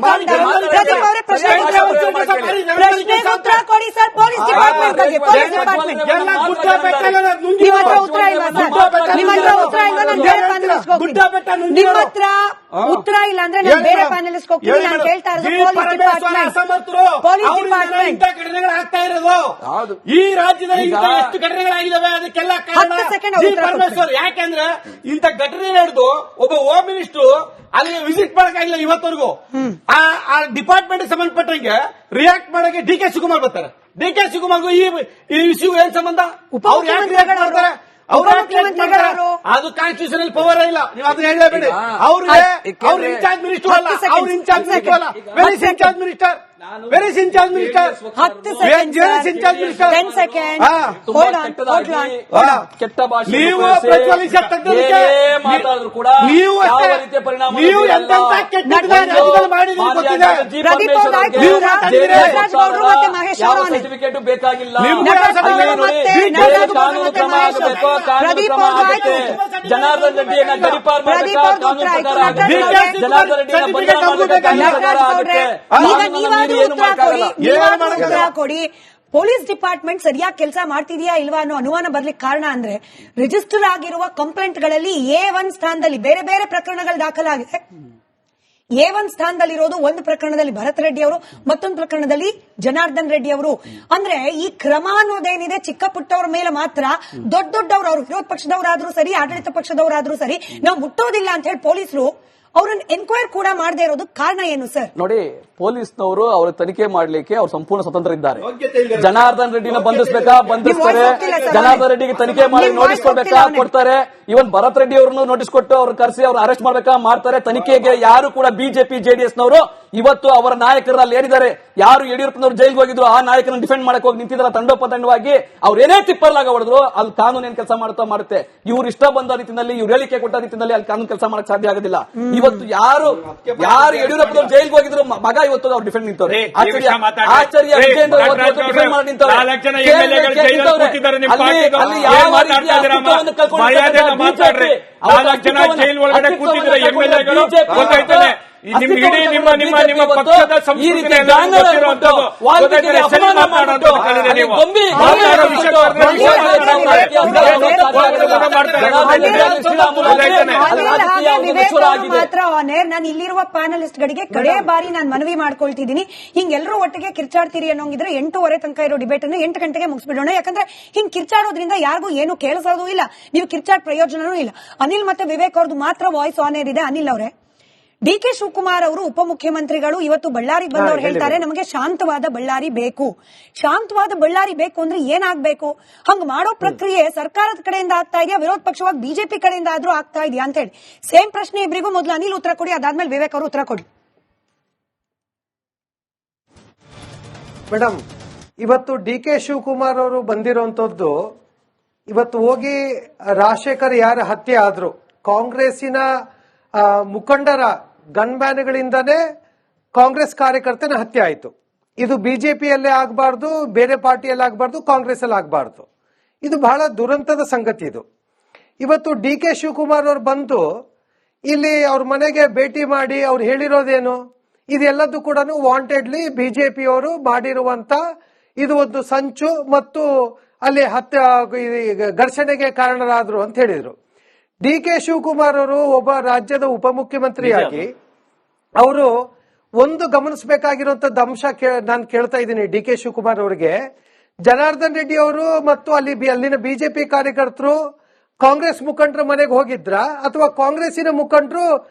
ಪ್ರದೀಪ್ ಅವರೇ ಪ್ರಶ್ನೆಗೆ ಉತ್ತರ ಕೊಡಿ ಸರ್. ಪೊಲೀಸ್ ಡಿಪಾರ್ಟ್ಮೆಂಟ್ ಬಗ್ಗೆ ಪೊಲೀಸ್ ಡಿಪಾರ್ಟ್ಮೆಂಟ್ ನಿಮ್ಮ ಹತ್ರ ಉತ್ತರ ಇಲ್ಲ ಸರ್. ನಿಮ್ಮ ಹತ್ರ ಉತ್ತರ ಇಲ್ಲ, ನಾನು ಬೇರೆ ಪ್ಯಾನಲಿಸ್ಟ್ ಹೋಗ್ತೀನಿ. ನಿಮ್ಮ ಹತ್ರ ಉತ್ತರ ಇಲ್ಲ ಅಂದ್ರೆ ನಾನು ಬೇರೆ ಪ್ಯಾನಲಿಸ್ಟ್ ಹೋಗ್ತೀನಿ. ನಾನು ಕೇಳ್ತಾ ಇರೋದು ಪೊಲೀಸ್ ಡಿಪಾರ್ಟ್ಮೆಂಟ್ ಆಗ್ತಾ ಇರೋದು ಈ ರಾಜ್ಯದಲ್ಲಿ ಎಷ್ಟು ಘಟನೆಗಳಾಗಿದ್ದಾವೆ ಅದಕ್ಕೆಲ್ಲ ಪರಮೇಶ್ವರ್. ಯಾಕೆಂದ್ರೆ ಇಂಥ ಘಟನೆ ನಡೆದು ಒಬ್ಬ ಹೋಮ್ ಮಿನಿಸ್ಟರ್ ಅಲ್ಲಿ ವಿಸಿಟ್ ಮಾಡಕ್ಕಾಗಿಲ್ಲ ಇವತ್ತವರೆಗೂ. ಆ ಡಿಪಾರ್ಟ್ಮೆಂಟ್ ಸಂಬಂಧಪಟ್ಟಂಗೆ ರಿಯಾಕ್ಟ್ ಮಾಡಕ್ಕೆ ಡಿ ಕೆ ಶಿವಕುಮಾರ್ ಬರ್ತಾರೆ. ಡಿ ಕೆ ಶಿವಕುಮಾರ್ಗೂ ಈ ಇಶ್ಯೂ ಏನ್ ಸಂಬಂಧ? ಅವ್ರು ಯಾಕೆ ರಿಯಾಕ್ಟ್ ಮಾಡ್ತಾರೆ? ಅದು ಕಾನ್ಸ್ಟಿಟ್ಯೂಷನಲ್ ಪವರ್ ಇಲ್ಲ, ನೀವು ಅದನ್ನ ಹೇಳಬೇಡಿ. ಅವ್ರು ಇನ್ಚಾರ್ಜ್ ಮಿನಿಸ್ಟರ್ ಅಲ್ಲ, ಅವ್ರು ಇನ್ಚಾರ್ಜ್ ಮಿನಿಸ್ಟರ್ ಅಲ್ಲ, very in charge minister, very in charge minister. 10 seconds. ಕೆಟ್ಟ ಭಾಷೆ ನೀವು ಮಾತಾಡಿದ್ರು ಕೂಡ ನೀವು ಸರ್ಟಿಫಿಕೇಟ್ ಬೇಕಾಗಿಲ್ಲ. ಜನಾರ್ದನ್ ರೆಡ್ಡಿಯನ್ನ ಗಡಿಪಾರ್ ಮಾಡಬೇಕಾ ಕಾನೂನು ಪ್ರಕಾರ ಆಗುತ್ತೆ. ಜನಾರ್ದನ್ ರೆಡ್ಡಿಯನ್ನ ಬಂಧನ ಮಾಡಬೇಕಾ ಕಾನೂನು ಪ್ರಕಾರ ಆಗುತ್ತೆ. ಕೊಡಿ. ಪೊಲೀಸ್ ಡಿಪಾರ್ಟ್ಮೆಂಟ್ ಸರಿಯಾಗಿ ಕೆಲಸ ಮಾಡ್ತಿದೆಯಾ ಇಲ್ವಾ ಅನ್ನೋ ಅನುಮಾನ ಬರ್ಲಿಕ್ಕೆ ಕಾರಣ ಅಂದ್ರೆ ರಿಜಿಸ್ಟರ್ ಆಗಿರುವ ಕಂಪ್ಲೇಂಟ್ಗಳಲ್ಲಿ A1 ಸ್ಥಾನದಲ್ಲಿ ಬೇರೆ ಬೇರೆ ಪ್ರಕರಣಗಳು ದಾಖಲಾಗಿದೆ. A1 ಸ್ಥಾನದಲ್ಲಿರೋದು ಒಂದು ಪ್ರಕರಣದಲ್ಲಿ ಭರತ್ ರೆಡ್ಡಿ ಅವರು, ಮತ್ತೊಂದು ಪ್ರಕರಣದಲ್ಲಿ ಜನಾರ್ದನ್ ರೆಡ್ಡಿ ಅವರು. ಅಂದ್ರೆ ಈ ಕ್ರಮ ಅನ್ನೋದೇನಿದೆ ಚಿಕ್ಕ ಪುಟ್ಟವ್ರ ಮೇಲೆ ಮಾತ್ರ, ದೊಡ್ಡ ದೊಡ್ಡವರು ಅವರು ವಿರೋಧ ಪಕ್ಷದವರಾದ್ರೂ ಸರಿ, ಆಡಳಿತ ಪಕ್ಷದವರಾದ್ರೂ ಸರಿ, ನಾವು ಮುಟ್ಟೋದಿಲ್ಲ ಅಂತ ಹೇಳಿ ಪೊಲೀಸರು ಅವ್ರನ್ನ ಎನ್ಕ್ವೈರ್ ಕೂಡ ಮಾಡದೇ ಇರೋದು ಕಾರಣ ಏನು ಸರ್? ನೋಡಿ, ಪೊಲೀಸ್ನವರು ಅವ್ರ ತನಿಖೆ ಮಾಡ್ಲಿಕ್ಕೆ ಅವ್ರು ಸಂಪೂರ್ಣ ಸ್ವತಂತ್ರ ಇದ್ದಾರೆ. ಜನಾರ್ದನ್ ರೆಡ್ಡಿನ ಬಂಧಿಸಬೇಕಾ ಬಂಧಿಸ್ತಾರೆ, ಜನಾರ್ದನ್ ರೆಡ್ಡಿಗೆ ತನಿಖೆ ಮಾಡಿ ನೋಟಿಸ್ ಕೊಡ್ಬೇಕಾ ಕೊಡ್ತಾರೆ. ಇವನ್ ಭರತ್ ರೆಡ್ಡಿ ಅವ್ರನ್ನು ನೋಟಿಸ್ ಕೊಟ್ಟು ಅವ್ರು ಕರೆಸಿ ಅವ್ರು ಅರೆಸ್ಟ್ ಮಾಡ್ಬೇಕಾ ಮಾಡ್ತಾರೆ. ತನಿಖೆಗೆ ಯಾರು ಕೂಡ ಬಿಜೆಪಿ ಜೆಡಿಎಸ್ ನವರು ಇವತ್ತು ಅವರ ನಾಯಕರಲ್ಲಿ ಏನಿದ್ದಾರೆ, ಯಾರು ಯಡಿಯೂರಪ್ಪನವರು ಜೈಲ್ಗೆ ಹೋಗಿದ್ರು ಆ ನಾಯಕರನ್ನು ಡಿಫೆಂಡ್ ಮಾಡಕ್ ಹೋಗಿ ನಿಂತಿದ್ದಾರೆ ತಂಡೋಪತಂಡವಾಗಿ. ಅವ್ರು ಏನೇ ತಿಪ್ಪರ್ಲಾಗ ಹೊಡೆದ್ರು ಅಲ್ಲಿ ಕಾನೂನು ಏನ್ ಕೆಲಸ ಮಾಡುತ್ತೆ. ಇವ್ರು ಇಷ್ಟ ಬಂದ ರೀತಿಯಲ್ಲಿ, ಇವ್ರು ಹೇಳಿಕೆ ಕೊಟ್ಟ ರೀತಿಯಲ್ಲಿ ಅಲ್ಲಿ ಕಾನೂನು ಕೆಲಸ ಮಾಡಕ್ ಸಾಧ್ಯ ಆಗೋದಿಲ್ಲ. ಇವತ್ತು ಯಾರು ಯಡಿಯೂರಪ್ಪನವರು ಜೈಲ್ಗೆ ಹೋಗಿದ್ರು ಮಗ ಇವತ್ತು ಅವ್ರು ಡಿಫೆಂಡ್ ನಿಂತವ್ರೆ. ಆಚಾರ್ಯ ವಿಜೇಂದ್ರ ಡಿಫೆಂಡ್ ಮಾಡಿ ನಿಂತವ್ರೆ. ನಿಮ್ಮ ಪಕ್ಷದ ಮಾತ್ರ ನಾನು ಇಲ್ಲಿರುವ ಪ್ಯಾನಲಿಸ್ಟ್ ಗಳಿಗೆ ಕಡೆ ಬಾರಿ ನಾನು ಮನವಿ ಮಾಡ್ಕೊಳ್ತಿದ್ದೀನಿ, ಹಿಂಗೆಲ್ಲರೂ ಒಟ್ಟಿಗೆ ಕಿರ್ಚಾಡ್ತೀರಿ ಅನ್ನೋಂಗಿದ್ರೆ 8:30 ತನಕ ಇರೋ ಡಿಬೇಟ್ ಅನ್ನು 8 ಗಂಟೆಗೆ ಮುಗಿಸ್ಬಿಡೋಣ. ಯಾಕಂದ್ರೆ ಹಿಂಗ್ ಕಿರ್ಚಾಡೋದ್ರಿಂದ ಯಾರಿಗೂ ಏನು ಕೇಳಿಸೋದು ಇಲ್ಲ, ನೀವು ಕಿರ್ಚಾಡ್ ಪ್ರಯೋಜನವೂ ಇಲ್ಲ. ಅನಿಲ್ ಮತ್ತೆ ವಿವೇಕ್ ಅವ್ರದ್ದು ಮಾತ್ರ ವಾಯ್ಸ್ ಆನ್ ಏರ್ ಇದೆ. ಅನಿಲ್ ಅವರೇ, ಡಿ ಕೆ ಶಿವಕುಮಾರ್ ಅವರು ಉಪಮುಖ್ಯಮಂತ್ರಿಗಳು ಇವತ್ತು ಬಳ್ಳಾರಿಗೆ ಬಂದವರು ಹೇಳ್ತಾರೆ ನಮಗೆ ಶಾಂತವಾದ ಬಳ್ಳಾರಿ ಬೇಕು. ಶಾಂತವಾದ ಬಳ್ಳಾರಿ ಬೇಕು ಅಂದ್ರೆ ಏನಾಗಬೇಕು? ಹಂಗ ಮಾಡೋ ಪ್ರಕ್ರಿಯೆ ಸರ್ಕಾರದ ಕಡೆಯಿಂದ ಆಗ್ತಾ ಇದೆಯಾ, ವಿರೋಧ ಪಕ್ಷವಾಗಿ ಬಿಜೆಪಿ ಕಡೆಯಿಂದ ಆದ್ರೂ ಆಗ್ತಾ ಇದೆಯಾ ಅಂತ ಹೇಳಿ ಸೇಮ್ ಪ್ರಶ್ನೆ ಇಬ್ಬರಿಗೂ. ಮೊದಲು ಅನಿಲ್ ಉತ್ತರ ಕೊಡಿ, ಅದಾದ್ಮೇಲೆ ವಿವೇಕ್ ಅವರು ಉತ್ತರ ಕೊಡಿ. ಮೇಡಮ್, ಇವತ್ತು ಡಿ ಕೆ ಶಿವಕುಮಾರ್ ಅವರು ಬಂದಿರುವಂತದ್ದು, ಇವತ್ತು ಹೋಗಿ ರಾಜಶೇಖರ್ ಯಾರ ಹತ್ಯೆ ಆದ್ರು ಕಾಂಗ್ರೆಸ್ಸಿನ ಮುಖಂಡರ ಗನ್ ಬ್ಯಾನ್ಗಳಿಂದನೇ ಕಾಂಗ್ರೆಸ್ ಕಾರ್ಯಕರ್ತನ ಹತ್ಯೆ ಆಯಿತು. ಇದು ಬಿಜೆಪಿಯಲ್ಲೇ ಆಗಬಾರ್ದು, ಬೇರೆ ಪಾರ್ಟಿಯಲ್ಲಿ ಆಗಬಾರ್ದು, ಕಾಂಗ್ರೆಸ್ ಅಲ್ಲಿ ಆಗಬಾರ್ದು. ಇದು ಬಹಳ ದುರಂತದ ಸಂಗತಿ. ಇದು ಇವತ್ತು ಡಿ ಕೆ ಶಿವಕುಮಾರ್ ಅವರು ಬಂದು ಇಲ್ಲಿ ಅವ್ರ ಮನೆಗೆ ಭೇಟಿ ಮಾಡಿ ಅವ್ರು ಹೇಳಿರೋದೇನು, ಇದೆಲ್ಲದೂ ಕೂಡ ವಾಂಟೆಡ್ಲಿ ಬಿಜೆಪಿಯವರು ಮಾಡಿರುವಂತ ಇದು ಒಂದು ಸಂಚು ಮತ್ತು ಅಲ್ಲಿ ಘರ್ಷಣೆಗೆ ಕಾರಣರಾದ್ರು ಅಂತ ಹೇಳಿದ್ರು. ಡಿ ಕೆ ಶಿವಕುಮಾರ್ ಅವರು ಒಬ್ಬ ರಾಜ್ಯದ ಉಪಮುಖ್ಯಮಂತ್ರಿಯಾಗಿ ಅವರು ಒಂದು ಗಮನಿಸಬೇಕಾಗಿರುವಂತದ್ದು ಅಂಶ ನಾನು ಕೇಳ್ತಾ ಇದ್ದೀನಿ ಡಿ ಕೆ ಶಿವಕುಮಾರ್ ಅವರಿಗೆ. ಜನಾರ್ದನ್ ರೆಡ್ಡಿ ಅವರು ಮತ್ತು ಅಲ್ಲಿನ ಬಿಜೆಪಿ ಕಾರ್ಯಕರ್ತರು ಕಾಂಗ್ರೆಸ್ ಮುಖಂಡರ ಮನೆಗೆ ಹೋಗಿದ್ರ ಅಥವಾ ಕಾಂಗ್ರೆಸ್ಸಿನ ಮುಖಂಡರು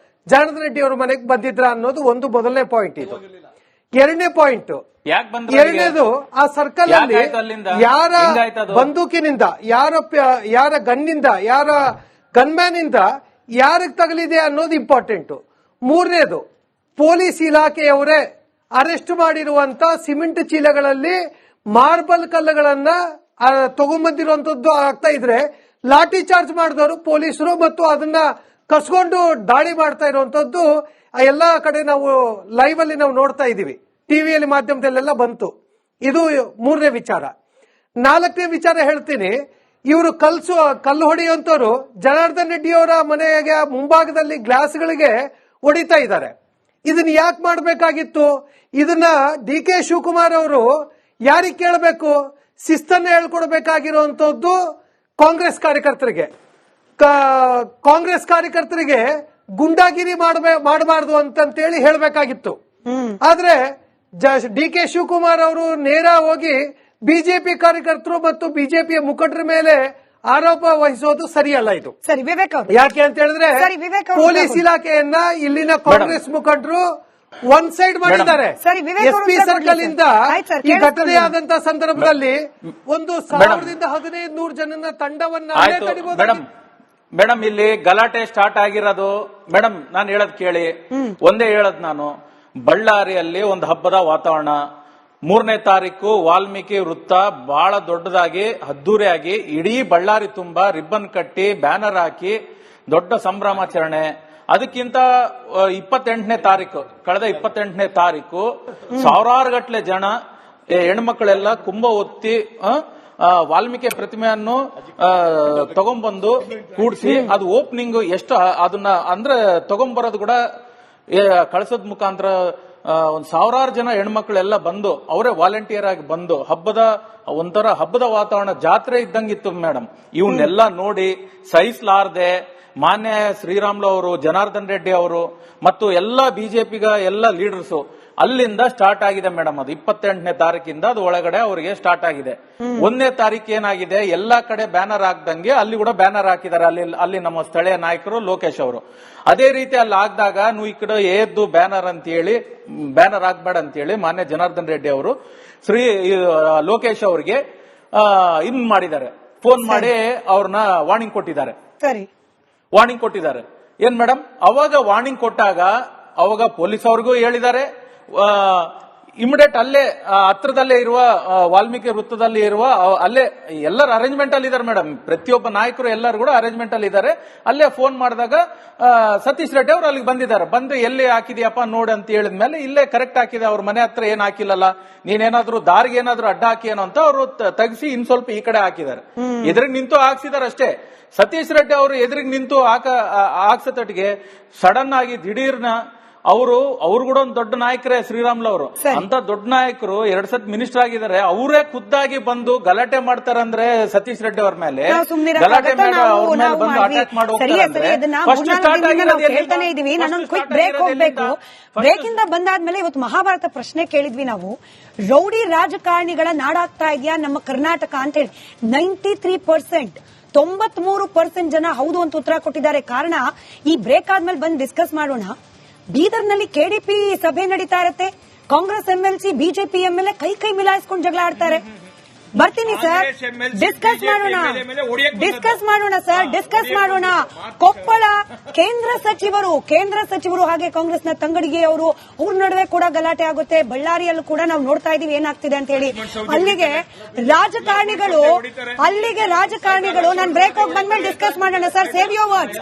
ಜನಾರ್ದನ್ ರೆಡ್ಡಿ ಅವರ ಮನೆಗೆ ಬಂದಿದ್ರ ಅನ್ನೋದು ಒಂದು ಮೊದಲನೇ ಪಾಯಿಂಟ್. ಇದು ಎರಡನೇ ಪಾಯಿಂಟ್. ಎರಡನೇದು, ಆ ಸರ್ಕಲ್ ಅಲ್ಲಿ ಯಾರ ಬಂದೂಕಿನಿಂದ, ಯಾರ ಗನ್ನಿಂದ, ಯಾರ ಗನ್ಮ್ಯಾನ್ ಇಂದ ಯಾರಿಗೆ ತಗಲಿದೆ ಅನ್ನೋದು ಇಂಪಾರ್ಟೆಂಟ್. ಮೂರನೇದು, ಪೊಲೀಸ್ ಇಲಾಖೆಯವರೇ ಅರೆಸ್ಟ್ ಮಾಡಿರುವಂತ ಸಿಮೆಂಟ್ ಚೀಲಗಳಲ್ಲಿ ಮಾರ್ಬಲ್ ಕಲ್ಲುಗಳನ್ನ ತಗೊಂಡ್ಬಂದಿರುವಂತದ್ದು ಆಗ್ತಾ ಇದ್ರೆ ಲಾಠಿ ಚಾರ್ಜ್ ಮಾಡಿದವರು ಪೊಲೀಸರು ಮತ್ತು ಅದನ್ನ ಕಸ್ಕೊಂಡು ದಾಳಿ ಮಾಡ್ತಾ ಇರುವಂತದ್ದು ಎಲ್ಲಾ ಕಡೆ ನಾವು ಲೈವ್ ಅಲ್ಲಿ ನಾವು ನೋಡ್ತಾ ಇದೀವಿ, ಟಿವಿಯಲ್ಲಿ ಮಾಧ್ಯಮದಲ್ಲೆಲ್ಲ ಬಂತು. ಇದು ಮೂರನೇ ವಿಚಾರ. ನಾಲ್ಕನೇ ವಿಚಾರ ಹೇಳ್ತೀನಿ. ಇವರು ಕಲ್ಲು ಹೊಡೆಯುವಂತವರು ಜನಾರ್ದನ್ ರೆಡ್ಡಿ ಅವರ ಮನೆಗೆ ಮುಂಭಾಗದಲ್ಲಿ ಗ್ಲಾಸ್ಗಳಿಗೆ ಹೊಡಿತಾ ಇದ್ದಾರೆ. ಇದನ್ನ ಯಾಕೆ ಮಾಡಬೇಕಾಗಿತ್ತು? ಇದನ್ನ ಡಿ ಕೆ ಶಿವಕುಮಾರ್ ಅವರು ಯಾರಿಗೆ ಕೇಳಬೇಕು? ಶಿಸ್ತನ್ನ ಹೇಳ್ಕೊಡ್ಬೇಕಾಗಿರುವಂತದ್ದು ಕಾಂಗ್ರೆಸ್ ಕಾರ್ಯಕರ್ತರಿಗೆ. ಕಾಂಗ್ರೆಸ್ ಕಾರ್ಯಕರ್ತರಿಗೆ ಗುಂಡಾಗಿರಿ ಮಾಡಬಾರ್ದು ಅಂತೇಳಿ ಹೇಳಬೇಕಾಗಿತ್ತು. ಆದ್ರೆ ಡಿ ಕೆ ಶಿವಕುಮಾರ್ ಅವರು ನೇರ ಹೋಗಿ ಬಿಜೆಪಿ ಕಾರ್ಯಕರ್ತರು ಮತ್ತು ಬಿಜೆಪಿಯ ಮುಖಂಡರ ಮೇಲೆ ಆರೋಪ ವಹಿಸೋದು ಸರಿಯಲ್ಲ. ಇದು ಸರಿ ವಿವೇಕ್ ಅವರು ಯಾಕೆ ಅಂತ ಹೇಳಿದ್ರೆ ಪೊಲೀಸ್ ಇಲಾಖೆಯನ್ನ ಇಲ್ಲಿನ ಕಾಂಗ್ರೆಸ್ ಮುಖಂಡರು ಒನ್ ಸೈಡ್ ಮಾಡಿದ್ದಾರೆ. ಎಸ್ಪಿ ಸರ್ಕಲ್ ಇಂದ ಈ ಘಟನೆಯಾದಂತಹ ಸಂದರ್ಭದಲ್ಲಿ 1,000-1,500 ಜನನ ತಂಡವನ್ನ ಮೇಡಮ್ ಇಲ್ಲಿ ಗಲಾಟೆ ಸ್ಟಾರ್ಟ್ ಆಗಿರೋದು ಮೇಡಮ್ ನಾನು ಹೇಳದ್ ಕೇಳಿ, ಒಂದೇ ಹೇಳದ್ ನಾನು, ಬಳ್ಳಾರಿಯಲ್ಲಿ ಒಂದು ಹಬ್ಬದ ವಾತಾವರಣ. 3ನೇ ತಾರೀಕು ವಾಲ್ಮೀಕಿ ವೃತ್ತ ಬಹಳ ದೊಡ್ಡದಾಗಿ ಅದ್ದೂರಿಯಾಗಿ ಇಡೀ ಬಳ್ಳಾರಿ ತುಂಬಾ ರಿಬ್ಬನ್ ಕಟ್ಟಿ ಬ್ಯಾನರ್ ಹಾಕಿ ದೊಡ್ಡ ಸಂಭ್ರಮಾಚರಣೆ. ಅದಕ್ಕಿಂತ 28ನೇ ತಾರೀಕು ಕಳೆದ 28ನೇ ತಾರೀಕು ಸಾವಿರಾರು ಗಟ್ಟಲೆ ಜನ ಹೆಣ್ಮಕ್ಳೆಲ್ಲ ಕುಂಭ ಒತ್ತಿ ವಾಲ್ಮೀಕಿ ಪ್ರತಿಮೆಯನ್ನು ತಗೊಂಡ್ಬಂದು ಕೂಡಿಸಿ ಅದು ಓಪನಿಂಗ್ ಎಷ್ಟು ಅದನ್ನ ಅಂದ್ರೆ ತಗೊಂಡ್ಬರೋದು ಕೂಡ ಕಳಿಸೋದ್ ಮುಖಾಂತರ ಒಂದ್ ಸಾವಿರಾರು ಜನ ಹೆಣ್ಮಕ್ಳೆಲ್ಲ ಬಂದು ಅವರೇ ವಾಲಂಟಿಯರ್ ಆಗಿ ಬಂದು ಒಂಥರ ಹಬ್ಬದ ವಾತಾವರಣ, ಜಾತ್ರೆ ಇದ್ದಂಗಿತ್ತು ಮೇಡಮ್. ಇವನ್ನೆಲ್ಲ ನೋಡಿ ಸಹಿಸಲಾರದೆ ಮಾನ್ಯ ಶ್ರೀರಾಮ್ಲು ಅವರು, ಜನಾರ್ದನ್ ರೆಡ್ಡಿ ಅವರು ಮತ್ತು ಎಲ್ಲ ಬಿಜೆಪಿಗ ಎಲ್ಲ ಲೀಡರ್ಸ್ ಅಲ್ಲಿಂದ ಸ್ಟಾರ್ಟ್ ಆಗಿದೆ ಮೇಡಮ್. ಅದು 28ನೇ ತಾರೀಕಿಂದ ಅದು ಒಳಗಡೆ ಅವರಿಗೆ ಸ್ಟಾರ್ಟ್ ಆಗಿದೆ. 1ನೇ ತಾರೀಕು ಏನಾಗಿದೆ, ಎಲ್ಲಾ ಕಡೆ ಬ್ಯಾನರ್ ಹಾಕ್ದಂಗೆ ಅಲ್ಲಿ ಕೂಡ ಬ್ಯಾನರ್ ಹಾಕಿದ್ದಾರೆ. ಅಲ್ಲಿ ನಮ್ಮ ಸ್ಥಳೀಯ ನಾಯಕರು ಲೋಕೇಶ್ ಅವರು ಅದೇ ರೀತಿ ಅಲ್ಲಿ ಆಗದಾಗ ನೀವು ಈ ಕಡೆ ಏದ್ದು ಬ್ಯಾನರ್ ಅಂತ ಹೇಳಿ ಬ್ಯಾನರ್ ಹಾಕ್ಬೇಡ ಅಂತ ಹೇಳಿ ಮಾನ್ಯ ಜನಾರ್ದನ್ ರೆಡ್ಡಿ ಅವರು ಲೋಕೇಶ್ ಅವರಿಗೆ ಇನ್ ಮಾಡಿದ್ದಾರೆ, ಫೋನ್ ಮಾಡಿ ಅವ್ರನ್ನ ವಾರ್ನಿಂಗ್ ಕೊಟ್ಟಿದ್ದಾರೆ. ವಾರ್ನಿಂಗ್ ಕೊಟ್ಟಿದ್ದಾರೆ ಏನ್ ಮೇಡಮ್? ಅವಾಗ ವಾರ್ನಿಂಗ್ ಕೊಟ್ಟಾಗ ಅವಾಗ ಪೊಲೀಸ್ ಅವ್ರಿಗೂ ಹೇಳಿದ್ದಾರೆ, ಇಮಿಡಿಯೇಟ್ ಅಲ್ಲೇ ಹತ್ರದಲ್ಲೇ ಇರುವ ವಾಲ್ಮೀಕಿ ವೃತ್ತದಲ್ಲಿ ಇರುವ ಅಲ್ಲೇ ಎಲ್ಲರೂ ಅರೇಂಜ್ಮೆಂಟ್ ಅಲ್ಲಿ ಇದ್ದಾರೆ ಮೇಡಮ್. ಪ್ರತಿಯೊಬ್ಬ ನಾಯಕರು ಎಲ್ಲರೂ ಕೂಡ ಅರೇಂಜ್ಮೆಂಟ್ ಅಲ್ಲಿ ಇದ್ದಾರೆ. ಅಲ್ಲೇ ಫೋನ್ ಮಾಡಿದಾಗ ಸತೀಶ್ ರೆಡ್ಡಿ ಅವರು ಅಲ್ಲಿಗೆ ಬಂದಿದ್ದಾರೆ. ಬಂದು ಎಲ್ಲಿ ಹಾಕಿದ್ಯಪ್ಪ ನೋಡಿ ಅಂತ ಹೇಳಿದ್ಮೇಲೆ ಇಲ್ಲೇ ಕರೆಕ್ಟ್ ಹಾಕಿದೆ, ಅವ್ರ ಮನೆ ಹತ್ರ ಏನ್ ಹಾಕಿಲ್ಲಲ್ಲ, ನೀನೇನಾದ್ರೂ ದಾರಿಗೆ ಏನಾದ್ರೂ ಅಡ್ಡ ಹಾಕಿ ಏನೋ ಅಂತ ಅವರು ತೆಗಿಸಿ ಇನ್ ಸ್ವಲ್ಪ ಈ ಕಡೆ ಹಾಕಿದ್ದಾರೆ. ಎದುರಿಗೆ ನಿಂತು ಹಾಕ್ಸಿದಾರೆ ಅಷ್ಟೇ. ಸತೀಶ್ ರೆಡ್ಡಿ ಅವರು ಎದುರಿಗೆ ನಿಂತು ಹಾಕ್ಸತಟ್ಟಿಗೆ ಸಡನ್ ಆಗಿ ದಿಢೀರ್ನ ಅವರು ಕೂಡ ಒಂದು ದೊಡ್ಡ ನಾಯಕರೇ ಶ್ರೀರಾಮ್ಲು ಅವರು. ಅಂತ ದೊಡ್ಡ ನಾಯಕರು 2 ಸತಿ ಮಿನಿಸ್ಟರ್ ಆಗಿದ್ದಾರೆ. ಅವರೇ ಖುದ್ದಾಗಿ ಬಂದು ಗಲಾಟೆ ಮಾಡ್ತಾರಂದ್ರೆ ಸತೀಶ್ ರೆಡ್ಡಿ ಅವ್ರ ಮೇಲೆ ಗಲಾಟೆ ಅವ್ರ ಮೇಲೆ ಬಂದು ಅಟ್ಯಾಕ್ ಮಾಡಿ ಹೇಳ್ತಾನೆ ಇದೀವಿ. ನಾನೊಂದು ಕ್ವಿಕ್ ಬ್ರೇಕ್ ಹೋಗ್ಬೇಕು. ಬ್ರೇಕ್ ಇಂದ ಬಂದಾದ್ಮೇಲೆ ಇವತ್ತು ಮಹಾಭಾರತ ಪ್ರಶ್ನೆ ಕೇಳಿದ್ವಿ ನಾವು. ರೌಡಿ ರಾಜಕಾರಣಿಗಳ ನಾಡಾಗ್ತಾ ಇದೆಯಾ ನಮ್ಮ ಕರ್ನಾಟಕ ಅಂತ ಹೇಳಿ 93%, 93% ಜನ ಹೌದು ಅಂತ ಉತ್ತರ ಕೊಟ್ಟಿದ್ದಾರೆ. ಕಾರಣ ಈ ಬ್ರೇಕ್ ಆದ್ಮೇಲೆ ಬಂದು ಡಿಸ್ಕಸ್ ಮಾಡೋಣ. ಬೀದರ್ನಲ್ಲಿ ಕೆಡಿಪಿ ಸಭೆ ನಡೀತಾ ಇರತ್ತೆ. ಕಾಂಗ್ರೆಸ್ ಎಂಎಲ್ಸಿ ಬಿಜೆಪಿ ಎಂಎಲ್ಎ ಕೈ ಮಿಲಾಯಿಸ್ಕೊಂಡು ಜಗಳ ಆಡ್ತಾರೆ. ಬರ್ತೀನಿ ಸರ್, ಡಿಸ್ಕಸ್ ಮಾಡೋಣ. ಕೊಪ್ಪಳ ಕೇಂದ್ರ ಸಚಿವರು ಹಾಗೆ ಕಾಂಗ್ರೆಸ್ನ ತಂಗಡಿಗೆ ಅವ್ರ ನಡುವೆ ಕೂಡ ಗಲಾಟೆ ಆಗುತ್ತೆ. ಬಳ್ಳಾರಿಯಲ್ಲೂ ಕೂಡ ನಾವು ನೋಡ್ತಾ ಇದೀವಿ ಏನಾಗ್ತಿದೆ ಅಂತ ಹೇಳಿ. ಅಲ್ಲಿಗೆ ರಾಜಕಾರಣಿಗಳು ನಾನು ಬ್ರೇಕ್ ಹೋಗಿ ಬಂದ್ಮೇಲೆ ಡಿಸ್ಕಸ್ ಮಾಡೋಣ ಸರ್. Save your words.